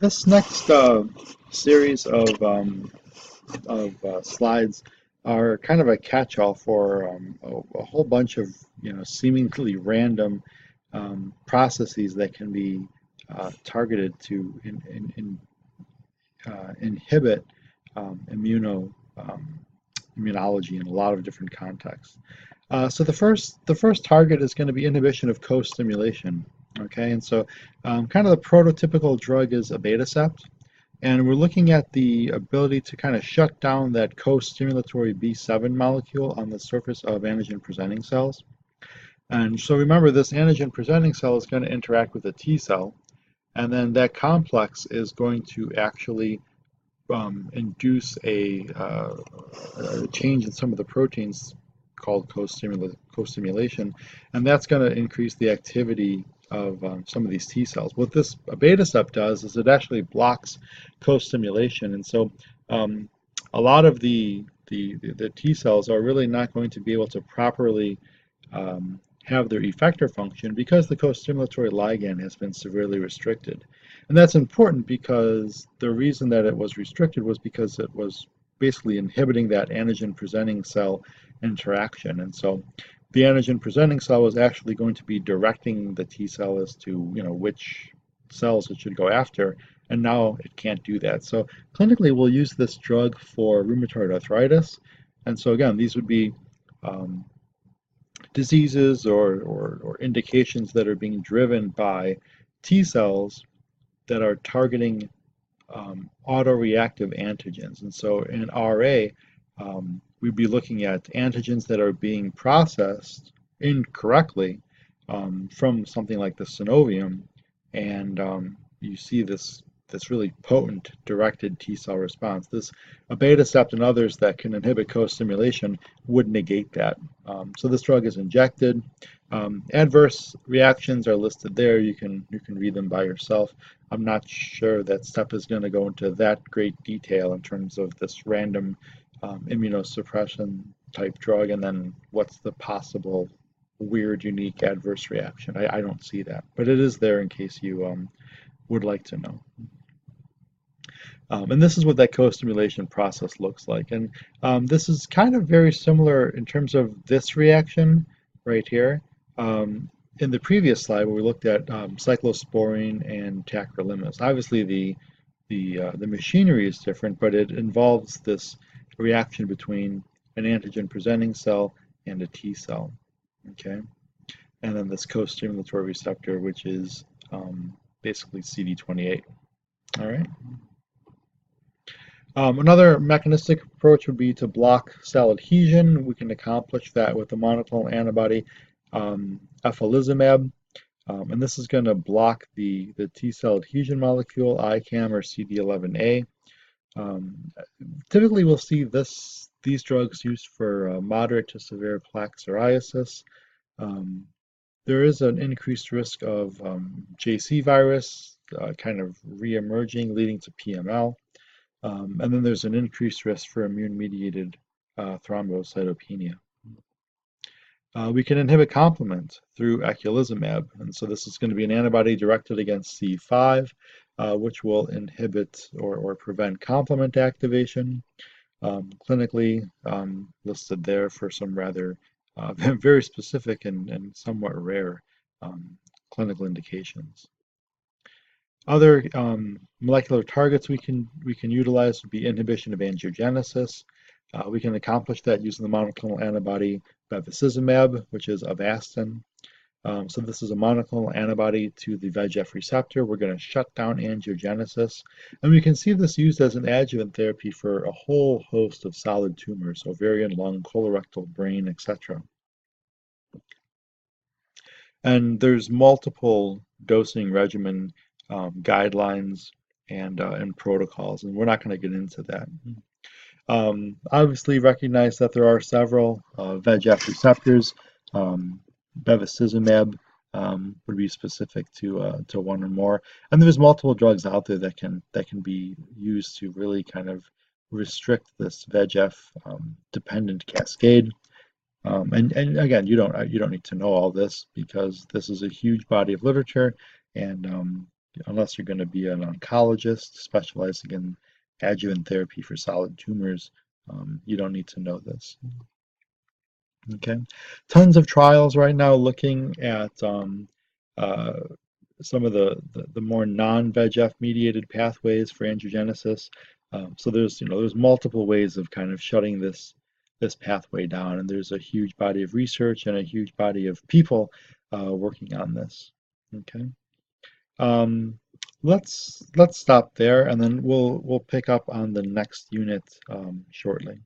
This next series of slides are kind of a catch-all for a whole bunch of seemingly random processes that can be targeted to inhibit immunology in a lot of different contexts. So the first target is going to be inhibition of co-stimulation. Okay, and so kind of the prototypical drug is abatacept, and we're looking at the ability to kind of shut down that co-stimulatory B7 molecule on the surface of antigen-presenting cells. And so remember, this antigen-presenting cell is going to interact with a T cell, and then that complex is going to actually induce a change in some of the proteins called co-stimulation, and that's going to increase the activity of some of these T cells. What this abatacept does is it actually blocks co-stimulation, and so a lot of the T cells are really not going to be able to properly have their effector function because the co-stimulatory ligand has been severely restricted. And that's important because the reason that it was restricted was because it was basically inhibiting that antigen-presenting cell interaction. And so the antigen-presenting cell was actually going to be directing the T cell as to which cells it should go after, and now it can't do that. So clinically, we'll use this drug for rheumatoid arthritis. And so again, these would be diseases or indications that are being driven by T cells that are targeting autoreactive antigens. And so in RA, we'd be looking at antigens that are being processed incorrectly from something like the synovium, and you see this really potent directed T cell response. This abatacept and others that can inhibit co-stimulation would negate that. So this drug is injected. Adverse reactions are listed there. You can read them by yourself. I'm not sure that STEP is going to go into that great detail in terms of this random immunosuppression type drug, and then what's the possible weird, unique adverse reaction. I don't see that, but it is there in case you would like to know. And this is what that co-stimulation process looks like. And this is kind of very similar in terms of this reaction right here. In the previous slide, where we looked at cyclosporine and tacrolimus, obviously the machinery is different, but it involves this reaction between an antigen-presenting cell and a T cell. Okay, and then this co-stimulatory receptor, which is basically CD28. All right. Another mechanistic approach would be to block cell adhesion. We can accomplish that with the monoclonal antibody eculizumab, and this is going to block the T cell adhesion molecule ICAM or CD11A. Typically, we'll see these drugs used for moderate to severe plaque psoriasis. There is an increased risk of JC virus kind of re-emerging, leading to PML. And then there's an increased risk for immune-mediated thrombocytopenia. We can inhibit complement through eculizumab, and so this is going to be an antibody directed against C5, which will inhibit or prevent complement activation. Clinically listed there for some rather very specific and somewhat rare clinical indications. Other molecular targets we can utilize would be inhibition of angiogenesis. We can accomplish that using the monoclonal antibody bevacizumab, which is Avastin. So this is a monoclonal antibody to the VEGF receptor. We're going to shut down angiogenesis, and we can see this used as an adjuvant therapy for a whole host of solid tumors, ovarian, lung, colorectal, brain, etc. And there's multiple dosing regimen guidelines and protocols, and we're not going to get into that. Obviously recognize that there are several VEGF receptors. Bevacizumab would be specific to one or more, and there's multiple drugs out there that can be used to really kind of restrict this VEGF dependent cascade. And again, you don't need to know all this because this is a huge body of literature, and unless you're going to be an oncologist specializing in adjuvant therapy for solid tumors, you don't need to know this. Okay, tons of trials right now looking at uh, some of the more non-VEGF mediated pathways for angiogenesis. So there's multiple ways of kind of shutting this pathway down, and there's a huge body of research and a huge body of people working on this. Okay, um, let's stop there, and then we'll pick up on the next unit shortly.